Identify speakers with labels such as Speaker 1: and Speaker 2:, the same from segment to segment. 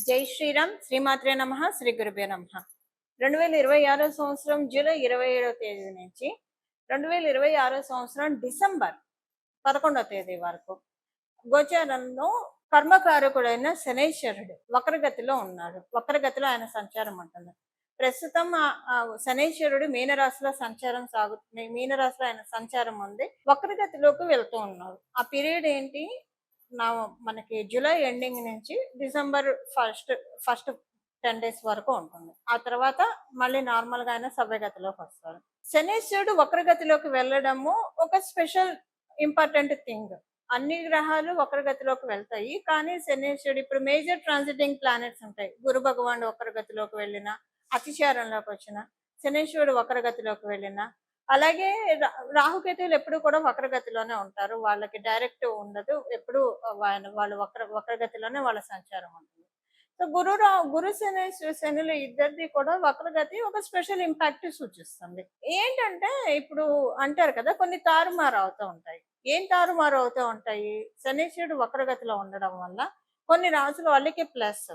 Speaker 1: జై శ్రీరామ్ శ్రీమాత్రే నమ శ్రీ గురుభ్యో నమ 2026 సంవత్సరం జూలై 27వ తేదీ నుంచి 2026 సంవత్సరం డిసెంబర్ 11వ తేదీ వరకు గోచారంలో కర్మకారకుడైన శనైశ్వరుడు వక్రగతిలో ఉన్నాడు. వక్రగతిలో ఆయన సంచారం ఉంటుంది. ప్రస్తుతం శనైశ్వరుడు మీనరాశిలో సంచారం సాగుతుంది. మీనరాశిలో ఆయన సంచారం ఉంది. వక్రగతిలోకి వెళ్తూ ఉన్నాడు. ఆ పీరియడ్ ఏంటి? మనకి జూలై ఎండింగ్ నుంచి డిసెంబర్ ఫస్ట్ 10 డేస్ వరకు ఉంటుంది. ఆ తర్వాత మళ్ళీ నార్మల్ గా ఆయన సవ్యగతిలోకి వస్తారు. శనీశ్వరుడు వక్రగతిలోకి వెళ్ళడము ఒక స్పెషల్ ఇంపార్టెంట్ థింగ్. అన్ని గ్రహాలు వక్రగతిలోకి వెళ్తాయి, కానీ శనీశ్వరుడు ఇప్పుడు మేజర్ ట్రాన్సిటింగ్ ప్లానెట్స్ ఉంటాయి. గురు భగవానుడు వక్రగతిలోకి వెళ్ళిన, అతిచారంలోకి వచ్చిన, శనీశ్వరుడు వక్రగతిలోకి వెళ్ళిన, అలాగే రాహుకేతువులు ఎప్పుడు కూడా వక్రగతిలోనే ఉంటారు. వాళ్ళకి డైరెక్ట్ ఉండదు. ఎప్పుడు వాళ్ళు వక్రగతిలోనే వాళ్ళ సంచారం ఉంటుంది. సో గురు శనులు ఇద్దరిది కూడా వక్రగతి ఒక స్పెషల్ ఇంపాక్ట్ సూచిస్తుంది. ఏంటంటే ఇప్పుడు అంటారు కదా, కొన్ని తారుమారు అవుతూ ఉంటాయి. ఏం తారుమారు అవుతూ ఉంటాయి? శనీశ్వరుడు వక్రగతిలో ఉండడం వల్ల కొన్ని రాసుల వాళ్ళకి ప్లస్,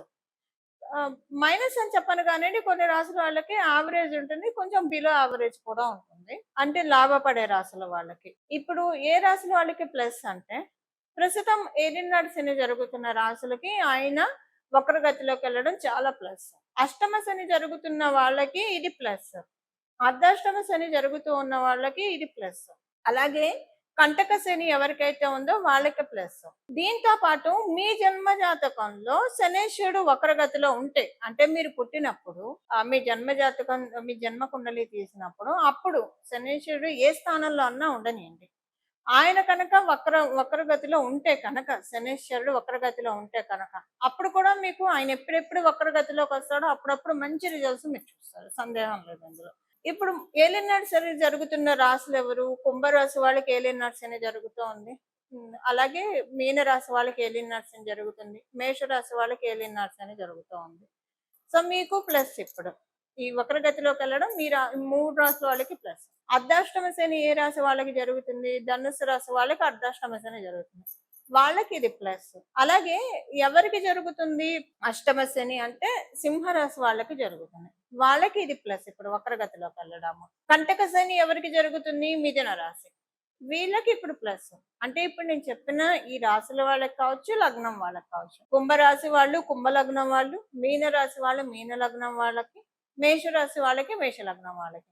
Speaker 1: మైనస్ అని చెప్పను కానివ్వండి, కొన్ని రాసుల వాళ్ళకి యావరేజ్ ఉంటుంది, కొంచెం బిలో యావరేజ్ కూడా ఉంటుంది. అంటే లాభపడే రాసుల వాళ్ళకి. ఇప్పుడు ఏ రాసుల వాళ్ళకి ప్లస్ అంటే, ప్రస్తుతం ఏలినాడు శని జరుగుతున్న రాసులకి ఆయన వక్రగతిలోకి వెళ్ళడం చాలా ప్లస్. అష్టమ శని జరుగుతున్న వాళ్ళకి ఇది ప్లస్. అర్ధాష్టమ శని జరుగుతూ ఉన్న వాళ్ళకి ఇది ప్లస్. అలాగే కంటక శని ఎవరికైతే ఉందో వాళ్ళకి ప్లస్. దీంతో పాటు మీ జన్మ జాతకంలో శనేశ్వరుడు వక్రగతిలో ఉంటే, అంటే మీరు పుట్టినప్పుడు మీ జన్మ జాతకం, మీ జన్మ కుండలి తీసినప్పుడు, అప్పుడు శనేశ్వరుడు ఏ స్థానంలో అన్నా ఉండనియండి, ఆయన కనుక వక్రగతిలో ఉంటే కనుక, శనేశ్వరుడు వక్రగతిలో ఉంటే కనుక, అప్పుడు కూడా మీకు ఆయన ఎప్పుడెప్పుడు వక్రగతిలోకి వస్తాడో అప్పుడప్పుడు మంచి రిజల్ట్స్ మీరు చూస్తారు. సందేహం లేదు అందులో. ఇప్పుడు ఏలినాడు శని జరుగుతున్న రాశులు ఎవరు? కుంభరాశి వాళ్ళకి ఏలినాడు శని జరుగుతూ ఉంది. అలాగే మీనరాశి వాళ్ళకి ఏలినాడు శని జరుగుతుంది. మేషరాశి వాళ్ళకి ఏలినాడు శని జరుగుతూ ఉంది. సో మీకు ప్లస్ ఇప్పుడు ఈ వక్రగతిలోకి వెళ్ళడం మీ 3 రాశుల వాళ్ళకి ప్లస్. అర్ధాష్టమ శని ఏ రాశి వాళ్ళకి జరుగుతుంది? ధనుసు రాశి వాళ్ళకి అర్ధాష్టమ శని జరుగుతుంది, వాళ్ళకి ఇది ప్లస్. అలాగే ఎవరికి జరుగుతుంది అష్టమ శని అంటే? సింహరాశి వాళ్ళకి జరుగుతుంది, వాళ్ళకి ఇది ప్లస్. ఇప్పుడు వక్రగతిలోకి వెళ్ళడము. కంటక శని ఎవరికి జరుగుతుంది? మిథున రాశి, వీళ్ళకి ఇప్పుడు ప్లస్. అంటే ఇప్పుడు నేను చెప్పిన ఈ రాశుల వాళ్ళకి కావచ్చు, లగ్నం వాళ్ళకి కావచ్చు. కుంభరాశి వాళ్ళు కుంభ లగ్నం వాళ్ళు, మీన రాశి వాళ్ళు మీన లగ్నం వాళ్ళకి, మేషరాశి వాళ్ళకి మేష లగ్నం వాళ్ళకి,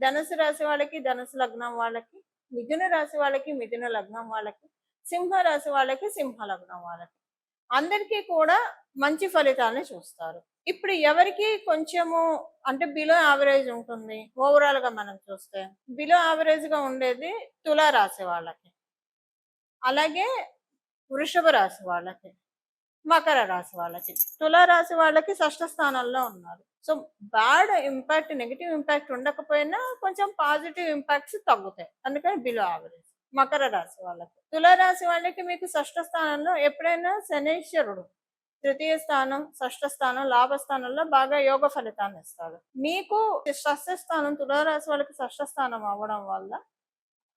Speaker 1: ధనుసు రాశి వాళ్ళకి ధనుసు లగ్నం వాళ్ళకి, మిథున రాశి వాళ్ళకి మిథున లగ్నం వాళ్ళకి, సింహ రాశి వాళ్ళకి సింహ లగ్నం వాళ్ళకి, అందరికీ కూడా మంచి ఫలితాలను చూస్తారు. ఇప్పుడు ఎవరికి కొంచెము అంటే బిలో యావరేజ్ ఉంటుంది ఓవరాల్ గా మనం చూస్తే, బిలో యావరేజ్ గా ఉండేది తులారాశి వాళ్ళకి, అలాగే వృషభ రాశి వాళ్ళకి, మకర రాశి వాళ్ళకి. తులారాశి వాళ్ళకి షష్ఠ స్థానంలో ఉన్నారు. So bad impact, negative impact ఉండకపోయినా కొంచెం పాజిటివ్ ఇంపాక్ట్స్ తగ్గుతాయి, అందుకని బిలో యావరేజ్. మకర రాశి వాళ్ళకి. తులారాశి వాళ్ళకి మీకు షష్ఠ స్థానంలో ఎప్పుడైనా శనీశ్వరుడు తృతీయ స్థానం, షష్ఠ స్థానం, లాభస్థానంలో బాగా యోగ ఫలితాన్ని ఇస్తాడు. మీకు షష్ఠ స్థానం, తులారాశి వాళ్ళకి షష్ఠ స్థానం అవ్వడం వల్ల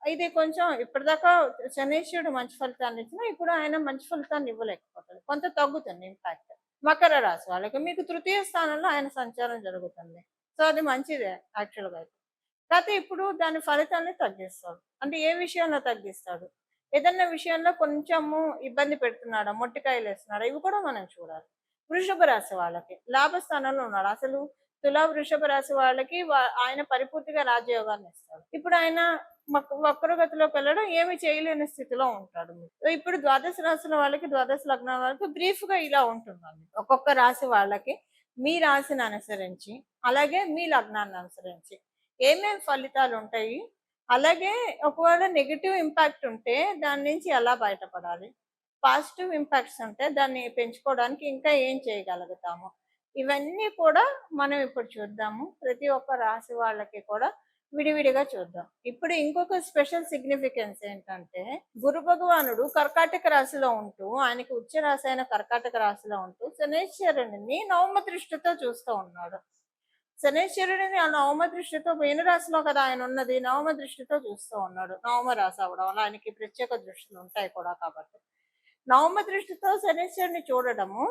Speaker 1: ఇది కొంచెం ఇప్పటిదాకా శనీశ్వరుడు మంచి ఫలితాన్ని ఇచ్చినా ఇప్పుడు ఆయన మంచి ఫలితాన్ని ఇవ్వలేకపోతాడు, కొంత తగ్గుతుంది ఇంపాక్ట్. మకర రాశి వాళ్ళకి మీకు తృతీయ స్థానంలో ఆయన సంచారం జరుగుతుంది. సో అది మంచిదే యాక్చువల్గా అయితే. కాకపోతే ఇప్పుడు దాని ఫలితాన్ని తగ్గిస్తాడు. అంటే ఏ విషయంలో తగ్గిస్తాడు? ఏదన్నా విషయంలో కొంచెము ఇబ్బంది పెడుతున్నాడా, మొట్టికాయలు వేస్తున్నాడా, ఇవి కూడా మనం చూడాలి. వృషభ రాశి వాళ్ళకి లాభస్థానంలో ఉన్నాడు. అసలు వృషభ రాశి వాళ్ళకి ఆయన పరిపూర్తిగా రాజయోగాన్ని ఇస్తాడు. ఇప్పుడు ఆయన వక్రగతిలోకి వెళ్ళడం ఏమి చేయలేని స్థితిలో ఉంటాడు. ఇప్పుడు ద్వాదశ రాశుల వాళ్ళకి, ద్వాదశ లగ్నాల వాళ్ళకి బ్రీఫ్ గా ఇలా ఉంటుందండి. ఒక్కొక్క రాశి వాళ్ళకి మీ రాశిని అనుసరించి, అలాగే మీ లగ్నాన్ని అనుసరించి ఏమేమి ఫలితాలు ఉంటాయి, అలాగే ఒకవేళ నెగిటివ్ ఇంపాక్ట్ ఉంటే దాని నుంచి ఎలా బయటపడాలి, పాజిటివ్ ఇంపాక్ట్స్ ఉంటే దాన్ని పెంచుకోవడానికి ఇంకా ఏం చేయగలుగుతాము, ఇవన్నీ కూడా మనం ఇప్పుడు చూద్దాము. ప్రతి ఒక్క రాశి వాళ్ళకి కూడా విడివిడిగా చూద్దాం. ఇప్పుడు ఇంకొక స్పెషల్ సిగ్నిఫికెన్స్ ఏంటంటే, గురు భగవానుడు కర్కాటక రాశిలో ఉంటూ, ఆయనకి ఉచ్చ రాశి అయిన కర్కాటక రాశిలో ఉంటూ శనేశ్వరుడిని నవమ దృష్టితో చూస్తూ ఉన్నాడు. శనేశ్వరుడిని ఆ నవమ దృష్టితో, మీనరాశిలో కదా ఆయన ఉన్నది, నవమ దృష్టితో చూస్తూ ఉన్నాడు. నవమ రాశి అవడం వల్ల ఆయనకి ప్రత్యేక దృష్టిలు ఉంటాయి కూడా కాబట్టి, నవమ దృష్టితో శనేశ్వరుని చూడడము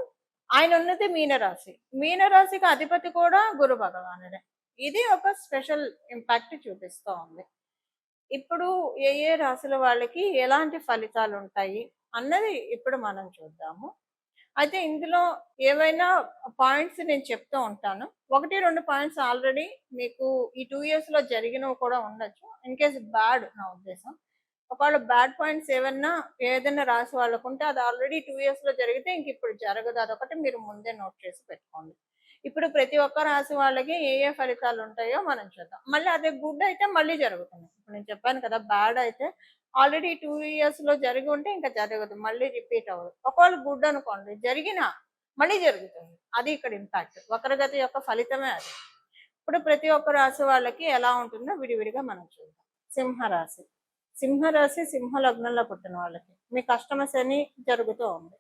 Speaker 1: ఆయన ఉన్నది మీనరాశి. మీనరాశికి అధిపతి కూడా గురు భగవానుడే. ఇది ఒక స్పెషల్ ఇంపాక్ట్ చూపిస్తూ ఉంది. ఇప్పుడు ఏ ఏ రాశుల వాళ్ళకి ఎలాంటి ఫలితాలు ఉంటాయి అన్నది ఇప్పుడు మనం చూద్దాము. అయితే ఇందులో ఏవైనా పాయింట్స్ నేను చెప్తూ ఉంటాను. 1, 2 పాయింట్స్ ఆల్రెడీ మీకు ఈ 2 ఇయర్స్‌లో జరిగినవి కూడా ఉండొచ్చు. ఇన్ కేస్ బ్యాడ్ నా ఉద్దేశం. ఒకవేళ బ్యాడ్ పాయింట్స్ ఏదైనా రాశి వాళ్ళకుంటే అది ఆల్రెడీ 2 ఇయర్స్‌లో జరిగితే ఇంక ఇప్పుడు జరగదు. అదొకటి మీరు ముందే నోట్ చేసి పెట్టుకోండి. ఇప్పుడు ప్రతి ఒక్క రాశి వాళ్ళకి ఏ ఏ ఫలితాలు ఉంటాయో మనం చూద్దాం. మళ్ళీ అదే గుడ్ అయితే మళ్ళీ జరుగుతుంది. ఇప్పుడు నేను చెప్పాను కదా! బ్యాడ్ అయితే ఆల్రెడీ 2 ఇయర్స్‌లో జరిగి ఉంటే ఇంకా జరగదు. మళ్ళీ రిపీట్ అవ్వదు. ఒకవేళ గుడ్ అనుకోండి జరిగినా మళ్ళీ జరుగుతుంది. అది ఇక్కడ ఇంపాక్ట్. వక్రగతి యొక్క ఫలితమే అది. ఇప్పుడు ప్రతి ఒక్క రాశి వాళ్ళకి ఎలా ఉంటుందో విడివిడిగా మనం చూద్దాం. సింహరాశి. సింహరాశి సింహ లగ్నంలో పుట్టిన వాళ్ళకి మీ కష్టమ శని జరుగుతూ ఉంది.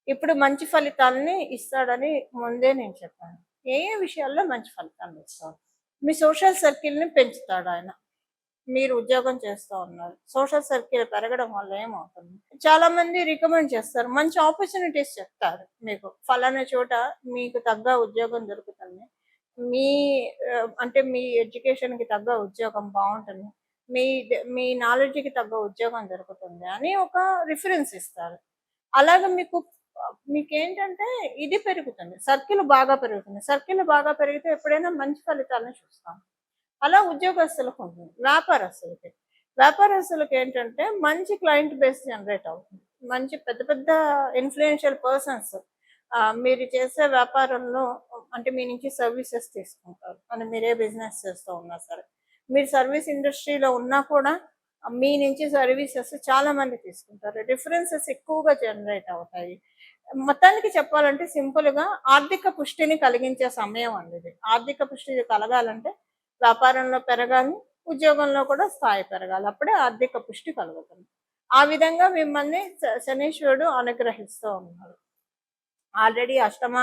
Speaker 1: ఇప్పుడు మంచి ఫలితాలని ఇస్తాడని ముందే నేను చెప్పాను. ఏ ఏ విషయాల్లో మంచి ఫలితాలను ఇస్తాడు? మీ సోషల్ సర్కిల్‌ని పెంచుతాడు ఆయన. మీరు ఉద్యోగం చేస్తూ ఉన్నారు. సోషల్ సర్కిల్ పెరగడం వల్ల ఏమవుతుంది? చాలా మంది రికమెండ్ చేస్తారు. మంచి ఆపర్చునిటీస్ చెప్తారు మీకు. ఫలానా చోట మీకు తగ్గ ఉద్యోగం దొరుకుతుంది. మీ అంటే మీ ఎడ్యుకేషన్‌కి తగ్గ ఉద్యోగం బావుంటుంది. మీ నాలెడ్జ్‌కి తగ్గ ఉద్యోగం దొరుకుతుంది అని ఒక రిఫరెన్స్ ఇస్తారు. అలాగే మీకేంటంటే ఇది పెరుగుతుంది. సర్కిల్ బాగా పెరుగుతుంది. సర్కిల్ బాగా పెరిగితే ఎప్పుడైనా మంచి ఫలితాలను చూస్తాం. అలా ఉద్యోగస్తులకు ఉంటుంది. వ్యాపారస్తులకి ఏంటంటే మంచి క్లయింట్ బేస్ జనరేట్ అవుతుంది. మంచి పెద్ద పెద్ద ఇన్‌ఫ్లుయెన్షియల్ పర్సన్స్ మీరు చేసే వ్యాపారంలో అంటే మీ నుంచి సర్వీసెస్ తీసుకుంటారు. మీరే బిజినెస్ చేస్తూ ఉన్నా సరే. మీరు సర్వీస్ ఇండస్ట్రీలో ఉన్నా కూడా మీ నుంచి సర్వీసెస్ చాలా మంది తీసుకుంటారు. డిఫరెన్సెస్ ఎక్కువగా జనరేట్ అవుతాయి. మొత్తానికి చెప్పాలంటే సింపుల్‌గా ఆర్థిక పుష్టిని కలిగించే సమయం అండి ఇది. ఆర్థిక పుష్టి కలగాలంటే వ్యాపారంలో పెరగాలి, ఉద్యోగంలో కూడా స్థాయి పెరగాలి. అప్పుడే ఆర్థిక పుష్టి కలుగుతుంది. ఆ విధంగా మిమ్మల్ని శనీశ్వరుడు అనుగ్రహిస్తూ ఉన్నాడు. ఆల్రెడీ అష్టమ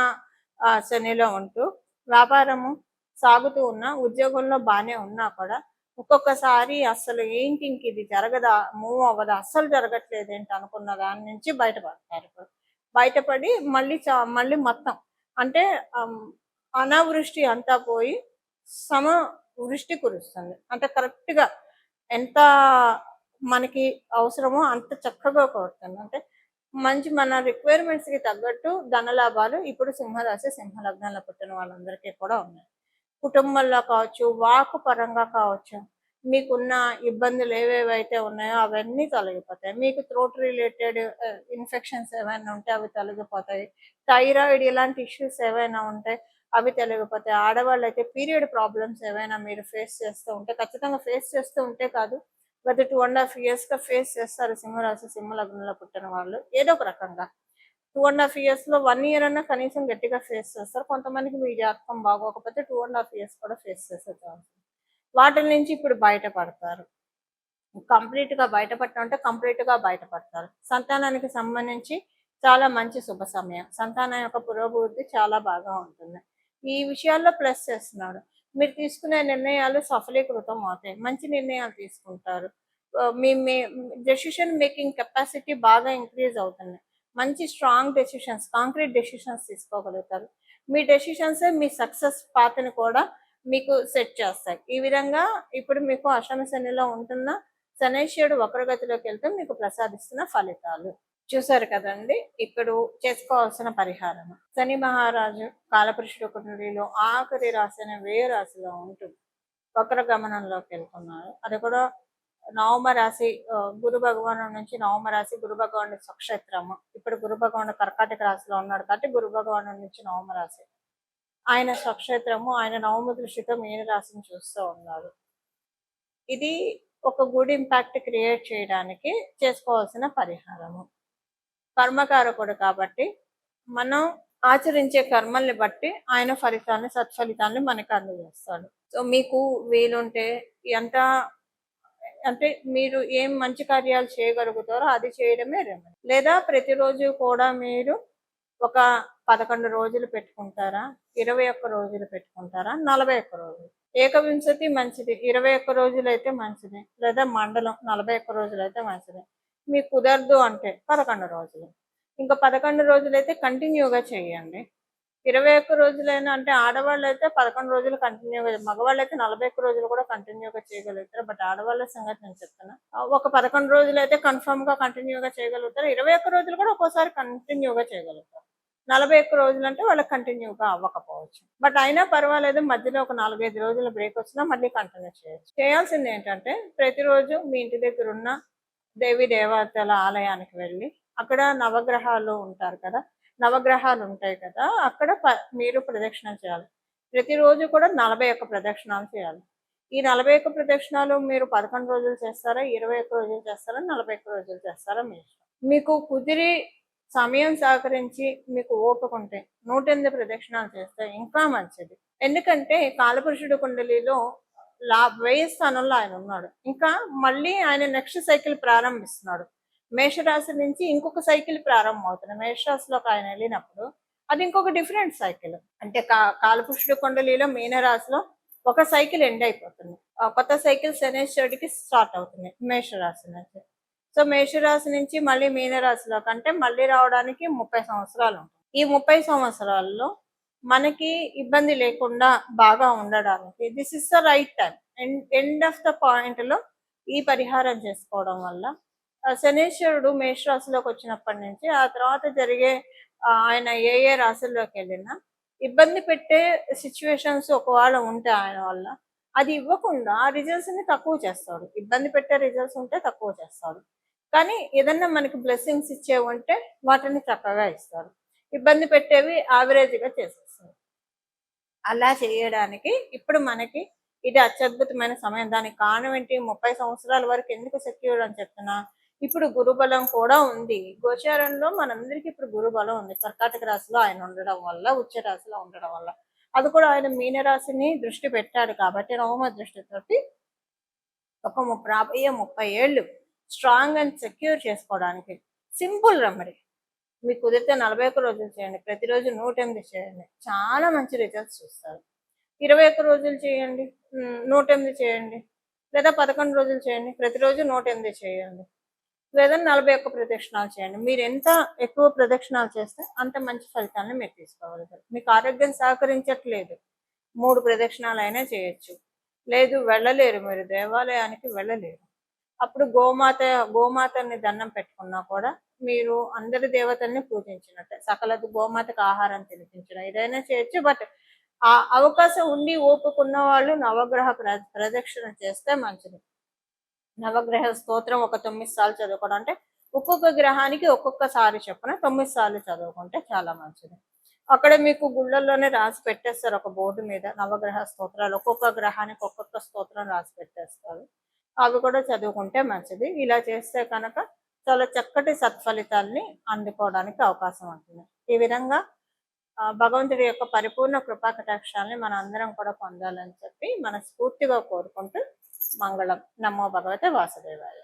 Speaker 1: శనిలో ఉంటూ వ్యాపారము సాగుతూ ఉన్నా, ఉద్యోగంలో బానే ఉన్నా కూడా ఒక్కొక్కసారి అస్సలు ఏంటి ఇంక ఇది జరగదా, మూవ్ అవ్వదా, అస్సలు జరగట్లేదేంటి అనుకున్న దాని నుంచి బయటపడతారు. ఇప్పుడు బయటపడి మళ్ళీ మొత్తం అంటే అనావృష్టి అంతా పోయి వృష్టి కురుస్తుంది. అంటే కరెక్ట్‌గా ఎంత మనకి అవసరమో అంత చక్కగా కురుతుంది. అంటే మన రిక్వైర్మెంట్స్‌కి తగ్గట్టు ధనలాభాలు ఇప్పుడు సింహరాశి, సింహ లగ్నంలో పుట్టిన వాళ్ళందరికీ కూడా ఉన్నాయి. కుటుంబంలో కావచ్చు, వాక్కు పరంగా కావచ్చు, మీకున్న ఇబ్బందులు ఏవేవైతే ఉన్నాయో అవన్నీ తొలగిపోతాయి. మీకు థ్రోట్ రిలేటెడ్ ఇన్ఫెక్షన్స్ ఏమైనా ఉంటే అవి తొలగిపోతాయి. థైరాయిడ్ ఇలాంటి ఇష్యూస్ ఏవైనా ఉంటే అవి తొలగిపోతాయి. ఆడవాళ్ళైతే పీరియడ్ ప్రాబ్లమ్స్ ఏవైనా మీరు ఫేస్ చేస్తూ ఉంటే ఖచ్చితంగా ఫేస్ చేస్తూ ఉంటే కాదు, గత 2.5 ఇయర్స్‌గా ఫేస్ చేస్తారు సింహరాశి, సింహ లగ్నంలో పుట్టిన వాళ్ళు ఏదో ఒక రకంగా. 2.5 ఇయర్స్‌లో 1 ఇయర్ అన్నా కనీసం గట్టిగా ఫేస్ చేస్తారు. కొంతమందికి మీ జాతకం బాగోకపోతే 2.5 ఇయర్స్ కూడా ఫేస్ చేసే ఛాన్స్. వాటి నుంచి ఇప్పుడు బయటపడతారు. కంప్లీట్‌గా బయటపడటం అంటే కంప్లీట్‌గా బయటపడతారు. సంతానానికి సంబంధించి చాలా మంచి శుభ సమయం. సంతానం యొక్క పురోభివృద్ధి చాలా బాగా ఉంటుంది. ఈ విషయాల్లో ప్లస్ చేస్తున్నాడు. మీరు తీసుకునే నిర్ణయాలు సఫలీకృతం అవుతాయి. మంచి నిర్ణయాలు తీసుకుంటారు. మీ మీ డెసిషన్ మేకింగ్ కెపాసిటీ బాగా ఇంక్రీజ్ అవుతుంది. మంచి స్ట్రాంగ్ డెసిషన్స్, కాంక్రీట్ డెసిషన్స్ తీసుకోగలుగుతారు. మీ డెసిషన్సే మీ సక్సెస్ పాత్‌ని కూడా మీకు సెట్ చేస్తాయి. ఈ విధంగా ఇప్పుడు మీకు అష్టమ శనిలో ఉంటున్న శనైశ్వరుడు వక్రగతిలోకి వెళ్తే మీకు ప్రసాదిస్తున్న ఫలితాలు చూసారు కదండి. ఇప్పుడు చేసుకోవాల్సిన పరిహారం. శని మహారాజు కాలపురుషుడు కుండలిలో ఆఖరి రాశి అనే వ్యయ రాశిలో ఉంటూ వక్ర గమనంలోకి వెళ్తున్నారు. అది కూడా నవమ రాశి గురు భగవాను నుంచి నవమ రాశి గురు భగవానుడి స్వక్షేత్రము. ఇప్పుడు గురు భగవానుడు కర్కాటక రాశిలో ఉన్నాడు కాబట్టి గురు భగవాను నుంచి నవమ రాశి ఆయన స్వక్షేత్రము. ఆయన నవమ దృష్టితో మీన రాశిని చూస్తూ ఉన్నారు. ఇది ఒక గుడ్ ఇంపాక్ట్ క్రియేట్ చేయడానికి చేసుకోవాల్సిన పరిహారము. కర్మకారకుడు కాబట్టి మనం ఆచరించే కర్మల్ని బట్టి ఆయన సత్ఫలితాన్ని మనకు అందజేస్తాడు. సో మీకు వీలుంటే ఎంత అంటే మీరు ఏం మంచి కార్యాలు చేయగలుగుతారో అది చేయడమే రెమెడీ. లేదా ప్రతిరోజు కూడా మీరు ఒక 11 రోజులు పెట్టుకుంటారా, 21 రోజులు పెట్టుకుంటారా, 41 రోజులు. ఏకవింశతి మంచిది, 21 రోజులు అయితే మంచిది, లేదా మండలం 41 రోజులు అయితే మంచిది. మీకు కుదరదు అంటే 11 రోజులు. ఇంకా 11 రోజులైతే కంటిన్యూగా చేయండి. 21 రోజులైనా అంటే ఆడవాళ్ళైతే 11 రోజులు కంటిన్యూగా, మగవాళ్ళైతే 41 రోజులు కూడా కంటిన్యూగా చేయగలుగుతారు. బట్ ఆడవాళ్ళ సంగతి నేను చెప్తున్నా. ఒక 11 రోజులైతే కన్ఫర్మ్‌గా కంటిన్యూగా చేయగలుగుతారు. 21 రోజులు కూడా ఒక్కోసారి కంటిన్యూగా చేయగలుగుతారు. 41 రోజులంటే వాళ్ళకి కంటిన్యూగా అవ్వకపోవచ్చు. బట్ అయినా పర్వాలేదు, మధ్యలో ఒక 4, 5 రోజులు బ్రేక్ వచ్చినా మళ్ళీ కంటిన్యూ చేయొచ్చు. చేయాల్సిందేంటంటే ప్రతిరోజు మీ ఇంటి దగ్గరున్న దేవీ దేవతల ఆలయానికి వెళ్ళి, అక్కడ నవగ్రహాలు ఉంటారు కదా! నవగ్రహాలు ఉంటాయి కదా! అక్కడ మీరు ప్రదక్షిణలు చేయాలి. ప్రతిరోజు కూడా 41 ప్రదక్షిణాలు చేయాలి. ఈ 41 ప్రదక్షిణాలు మీరు 11 రోజులు చేస్తారా? 21 రోజులు చేస్తారా? 41 రోజులు చేస్తారా? మీ ఇష్టం. మీకు కుదిరి సమయం సహకరించి మీకు ఓపిక ఉంటే 108 ప్రదక్షిణాలు చేస్తే ఇంకా మంచిది. ఎందుకంటే కాలపురుషుడు కుండలిలో 1000 స్థానంలో ఆయన ఉన్నాడు. ఇంకా మళ్ళీ ఆయన నెక్స్ట్ సైకిల్ ప్రారంభిస్తున్నాడు. మేషరాశి నుంచి ఇంకొక సైకిల్ ప్రారంభం అవుతుంది. మేషరాశిలోకి ఆయన వెళ్ళినప్పుడు అది ఇంకొక డిఫరెంట్ సైకిల్. అంటే కాలపురుషుడు కుండలిలో మీనరాశిలో ఒక సైకిల్ ఎండ్ అయిపోతుంది. కొత్త సైకిల్ శనేశ్వరుడికి స్టార్ట్ అవుతుంది మేషరాశి నుంచి. సో మేషరాశి నుంచి మళ్ళీ మీనరాశిలోకి అంటే మళ్ళీ రావడానికి 30 సంవత్సరాలు ఉంటుంది. ఈ 30 సంవత్సరాల్లో మనకి ఇబ్బంది లేకుండా బాగా ఉండడానికి this is the right time. End of the point లో ఈ పరిహారం చేసుకోవడం వల్ల శనేశ్వరుడు మేషరాశిలోకి వచ్చినప్పటి నుంచి ఆ తర్వాత జరిగే ఆయన ఏ ఏ రాశుల్లోకి వెళ్ళినా ఇబ్బంది పెట్టే సిచ్యువేషన్స్ ఒకవేళ ఉంటే ఆయన వల్ల అది ఇవ్వకుండా ఆ రిజల్ట్స్ ని తక్కువ చేస్తాడు. ఇబ్బంది పెట్టే రిజల్ట్స్ ఉంటే తక్కువ చేస్తాడు. కానీ ఏదన్నా మనకి బ్లెస్సింగ్స్ ఇచ్చేవి ఉంటే వాటిని చక్కగా ఇస్తాడు. ఇబ్బంది పెట్టేవి యావరేజ్గా చేసేస్తాడు. అలా చేయడానికి ఇప్పుడు మనకి ఇది అత్యద్భుతమైన సమయం. దానికి కారణం ఏంటి? 30 సంవత్సరాల వరకు ఎందుకు సెక్యూర్ అని చెప్తున్నా, ఇప్పుడు గురుబలం కూడా ఉంది. గోచారంలో మనందరికీ ఇప్పుడు గురుబలం ఉంది. కర్కాటక రాశిలో ఆయన ఉండడం వల్ల, ఉచ్చ రాశిలో ఉండడం వల్ల, అది కూడా ఆయన మీనరాశిని దృష్టి పెట్టాడు కాబట్టి నవమ దృష్టితోటి ఒక 30 ఏళ్ళు స్ట్రాంగ్ అండ్ సెక్యూర్ చేసుకోవడానికి సింపుల్ రెమెడీ. మీకు కుదిరితే 41 రోజులు చేయండి. ప్రతిరోజు 108 చేయండి. చాలా మంచి రిజల్ట్స్ చూస్తారు. 21 రోజులు చేయండి, 108 చేయండి. లేదా 11 రోజులు చేయండి, ప్రతిరోజు 108 చేయండి. లేదా 41 ప్రదక్షిణాలు చేయండి. మీరు ఎంత ఎక్కువ ప్రదక్షిణాలు చేస్తే అంత మంచి ఫలితాలను మీరు తీసుకోగలుగుతారు. మీకు ఆరోగ్యం సహకరించట్లేదు, 3 ప్రదక్షిణాలు అయినా చేయొచ్చు. లేదు వెళ్ళలేరు, మీరు దేవాలయానికి వెళ్ళలేరు, అప్పుడు గోమాతని దండం పెట్టుకున్నా కూడా మీరు అందరి దేవతల్ని పూజించినట్టే. సకల గోమాతకు ఆహారం తినిపించడం ఏదైనా చేయొచ్చు. బట్ ఆ అవకాశం ఉండి ఓపుకున్న వాళ్ళు నవగ్రహ ప్రదక్షిణ చేస్తే మంచిది. నవగ్రహ స్తోత్రం ఒక 9 సార్లు చదువుకోవడం, అంటే ఒక్కొక్క గ్రహానికి ఒక్కొక్కసారి చొప్పున 9 సార్లు చదువుకుంటే చాలా మంచిది. అక్కడ మీకు గుళ్ళల్లోనే రాసి పెట్టేస్తారు ఒక బోర్డు మీద నవగ్రహ స్తోత్రాలు. ఒక్కొక్క గ్రహానికి ఒక్కొక్క స్తోత్రం రాసి పెట్టేస్తారు. అవి కూడా చదువుకుంటే మంచిది. ఇలా చేస్తే కనుక చాలా చక్కటి సత్ఫలితాల్ని అందుకోవడానికి అవకాశం ఉంటుంది. ఈ విధంగా భగవంతుడి యొక్క పరిపూర్ణ కృపా కటాక్షాలని మన అందరం కూడా పొందాలని చెప్పి మనస్ఫూర్తిగా కోరుకుంటూ మంగళం. నమో భగవతే వాసుదేవాయ.